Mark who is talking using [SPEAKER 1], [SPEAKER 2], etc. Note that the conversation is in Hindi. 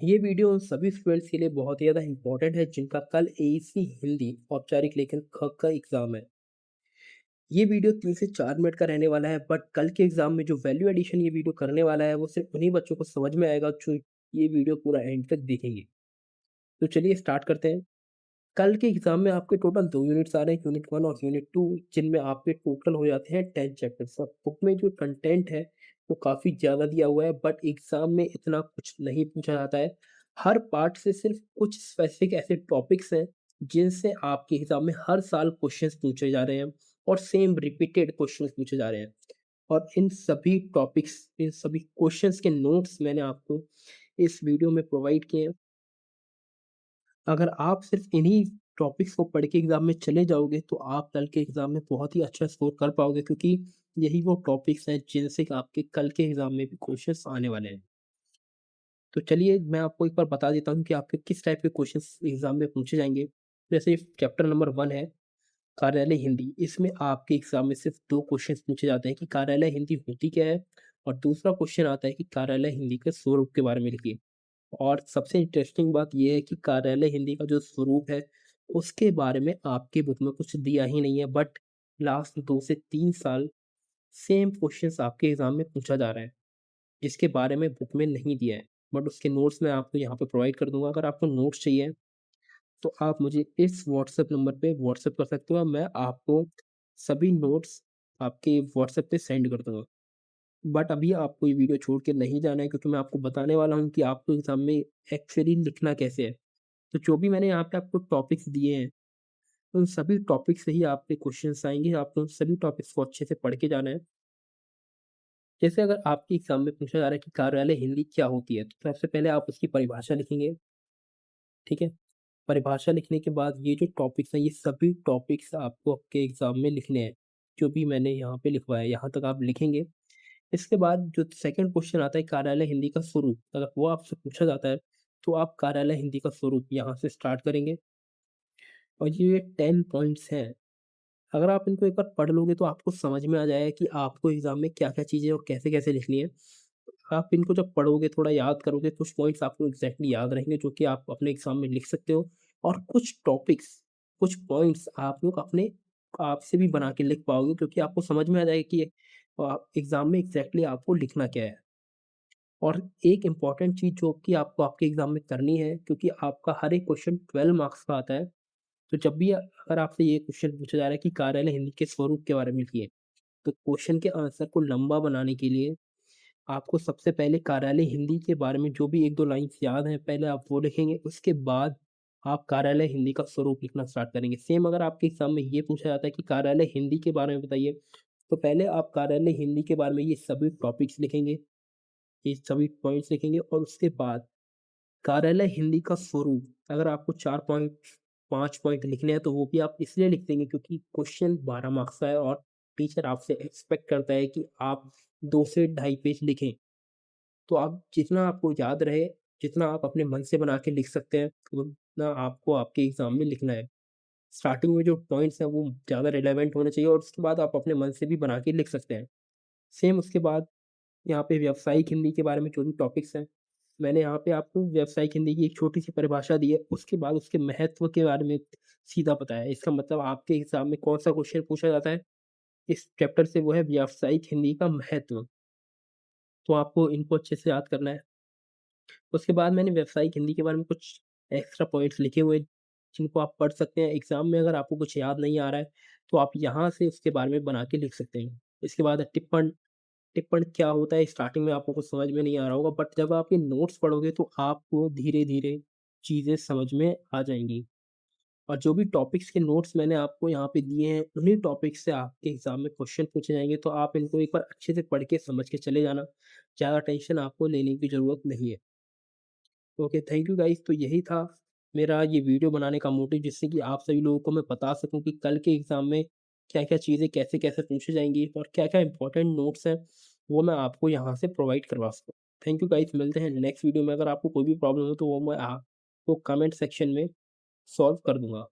[SPEAKER 1] ये वीडियो उन सभी स्टूडेंट्स के लिए बहुत ही ज़्यादा इम्पोर्टेंट है जिनका कल एईसी हिंदी औपचारिक लेखन ख का एग्ज़ाम है। ये वीडियो 3 से 4 मिनट का रहने वाला है, बट कल के एग्ज़ाम में जो वैल्यू एडिशन ये वीडियो करने वाला है वो सिर्फ़ उन्हीं बच्चों को समझ में आएगा जो ये वीडियो पूरा एंड तक देखेंगे। तो चलिए स्टार्ट करते हैं। कल के एग्ज़ाम में आपके टोटल 2 यूनिट्स आ रहे हैं, यूनिट 1 और यूनिट 2, जिनमें आपके टोटल हो जाते हैं 10 चैप्टर्स। और बुक में जो कंटेंट है वो काफ़ी ज़्यादा दिया हुआ है, बट एग्ज़ाम में इतना कुछ नहीं पूछा जाता है। हर पार्ट से सिर्फ कुछ स्पेसिफिक ऐसे टॉपिक्स हैं जिनसे आपके एग्ज़ाम में हर साल क्वेश्चंस पूछे जा रहे हैं और सेम रिपीटेड क्वेश्चंस पूछे जा रहे हैं। और इन सभी टॉपिक्स, इन सभी क्वेश्चंस के नोट्स मैंने आपको इस वीडियो में प्रोवाइड किए हैं। अगर आप सिर्फ़ इन्हीं टॉपिक्स को पढ़ के एग्ज़ाम में चले जाओगे, तो आप कल के एग्ज़ाम में बहुत ही अच्छा स्कोर कर पाओगे, क्योंकि यही वो टॉपिक्स हैं जिनसे कि आपके कल के एग्ज़ाम में भी क्वेश्चंस आने वाले हैं। तो चलिए मैं आपको एक बार बता देता हूँ कि आपके किस टाइप के क्वेश्चंस एग्ज़ाम में पूछे जाएँगे। जैसे चैप्टर नंबर 1 है कार्यालय हिंदी। इसमें आपके एग्ज़ाम में सिर्फ़ 2 क्वेश्चंस पूछे जाते हैं कि कार्यालय हिंदी होती क्या है? और दूसरा क्वेश्चन आता है कि कार्यालय हिंदी के स्वरूप के बारे में लिखिए। और सबसे इंटरेस्टिंग बात ये है कि कार्यालय हिंदी का जो स्वरूप है, उसके बारे में आपकी बुक में कुछ दिया ही नहीं है, बट लास्ट 2 से 3 साल सेम क्वेश्चंस आपके एग्ज़ाम में पूछा जा रहा है, जिसके बारे में बुक में नहीं दिया है। बट उसके नोट्स मैं आपको यहाँ पे प्रोवाइड कर दूँगा। अगर आपको नोट्स चाहिए, तो आप मुझे इस व्हाट्सएप नंबर पे व्हाट्सएप कर सकते हो, मैं आपको सभी नोट्स आपके व्हाट्सएप पे सेंड कर दूँगा। बट अभी आपको ये वीडियो छोड़ के नहीं जाना है, क्योंकि मैं आपको बताने वाला हूँ कि आपको एग्ज़ाम में एक्चुअली लिखना कैसे है। तो जो भी मैंने यहाँ पे आपको टॉपिक्स दिए हैं, उन सभी टॉपिक्स से ही आपके क्वेश्चन्स आएँगे, आपको उन सभी टॉपिक्स को अच्छे से पढ़ के जाना है। जैसे अगर आपके एग्ज़ाम में पूछा जा रहा है कि कार्यालय हिंदी क्या होती है? तो सबसे पहले आप उसकी परिभाषा लिखेंगे, ठीक है? परिभाषा लिखने के बाद ये जो टॉपिक्स हैं, ये सभी टॉपिक्स आपको आपके एग्ज़ाम में लिखने हैं, जो भी मैंने यहाँ पे लिखवाया है, यहाँ तक आप लिखेंगे। इसके बाद जो सेकंड क्वेश्चन आता है कार्यालय हिंदी का स्वरूप, अगर वो आपसे पूछा जाता है, तो आप कार्यालय हिंदी का स्वरूप यहाँ से स्टार्ट करेंगे। और ये 10 पॉइंट्स हैं, अगर आप इनको एक बार पढ़ लोगे तो आपको समझ में आ जाएगा कि आपको एग्ज़ाम में क्या-क्या चीज़ें और कैसे-कैसे लिखनी है। आप इनको जब पढ़ोगे, थोड़ा याद करोगे, कुछ पॉइंट्स आपको एग्ज़ैक्टली याद रहेंगे जो कि आप अपने एग्ज़ाम में लिख सकते हो। और कुछ टॉपिक्स, कुछ पॉइंट्स आप लोग अपने आप से भी बना के लिख पाओगे, क्योंकि आपको समझ में आ जाएगा कि एग्ज़ाम में एग्ज़ैक्टली आपको लिखना क्या है। और एक इम्पॉर्टेंट चीज़ जो कि आपको आपके एग्ज़ाम में करनी है, क्योंकि आपका हर एक क्वेश्चन 12 मार्क्स का आता है। तो जब भी अगर आपसे ये क्वेश्चन पूछा जा रहा है कि कार्यालय हिंदी के स्वरूप के बारे में लिखिए, तो क्वेश्चन के आंसर को लंबा बनाने के लिए आपको सबसे पहले कार्यालय हिंदी के बारे में जो भी 1-2 लाइन्स याद हैं, पहले आप वो लिखेंगे, उसके बाद आप कार्यालय हिंदी का स्वरूप लिखना स्टार्ट करेंगे। सेम अगर आपके एग्ज़ाम में ये पूछा जाता है कि कार्यालय हिंदी के बारे में बताइए, तो पहले आप कार्यालय हिंदी के बारे में ये सभी टॉपिक्स लिखेंगे, ये सभी पॉइंट्स लिखेंगे, और उसके बाद कार्यालय हिंदी का स्वरूप, अगर आपको 4 पॉइंट 5 पॉइंट लिखने हैं, तो वो भी आप इसलिए लिख देंगे क्योंकि क्वेश्चन 12 मार्क्स का है और टीचर आपसे एक्सपेक्ट करता है कि आप 2 से ढाई पेज लिखें। तो आप जितना आपको याद रहे, जितना आप अपने मन से बना के लिख सकते हैं, उतना आपको आपके एग्ज़ाम में लिखना है। स्टार्टिंग में जो पॉइंट्स हैं वो ज़्यादा रिलेवेंट होने चाहिए, और उसके बाद आप अपने मन से भी बना के लिख सकते हैं। सेम उसके बाद यहाँ पे व्यावसायिक हिंदी के बारे में जो भी टॉपिक्स हैं, मैंने यहाँ पे आपको व्यावसायिक हिंदी की एक छोटी-सी परिभाषा दी है, उसके बाद उसके महत्व के बारे में सीधा बताया है। इसका मतलब आपके एग्ज़ाम में कौन-सा क्वेश्चन पूछा जाता है इस चैप्टर से, वो है व्यावसायिक हिंदी का महत्व। तो आपको इनको अच्छे से याद करना है। उसके बाद मैंने व्यावसायिक हिंदी के बारे में कुछ एक्स्ट्रा पॉइंट्स लिखे हुए हैं, जिनको आप पढ़ सकते हैं। एग्ज़ाम में अगर आपको कुछ याद नहीं आ रहा है, तो आप यहाँ से उसके बारे में बना के लिख सकते हैं। इसके बाद है टिप्पण। टिप्पण क्या होता है, स्टार्टिंग में आपको कुछ समझ में नहीं आ रहा होगा, बट जब आप ये नोट्स पढ़ोगे तो आपको धीरे-धीरे चीज़ें समझ में आ जाएँगी। और जो भी टॉपिक्स के नोट्स मैंने आपको यहाँ पे दिए हैं, उन्हीं टॉपिक्स से आपके एग्ज़ाम में क्वेश्चन पूछे जाएँगे, तो आप इनको एक बार अच्छे से पढ़ के समझ के चले जाना। ज़्यादा टेंशन आपको लेने की ज़रूरत नहीं है। Okay, thank you guys. तो यही था मेरा ये वीडियो बनाने का मोटिव, जिससे कि आप सभी लोगों को मैं बता सकूँ कि कल के एग्ज़ाम में क्या-क्या चीज़ें कैसे-कैसे पूछी जाएँगी और क्या-क्या इंपॉर्टेंट नोट्स हैं, वो मैं आपको यहाँ से प्रोवाइड करवा सकूँ। थैंक यू गाइस, मिलते हैं नेक्स्ट वीडियो में। अगर आपको कोई भी प्रॉब्लम हो तो वो मैं आपको कमेंट सेक्शन में सॉल्व कर दूँगा।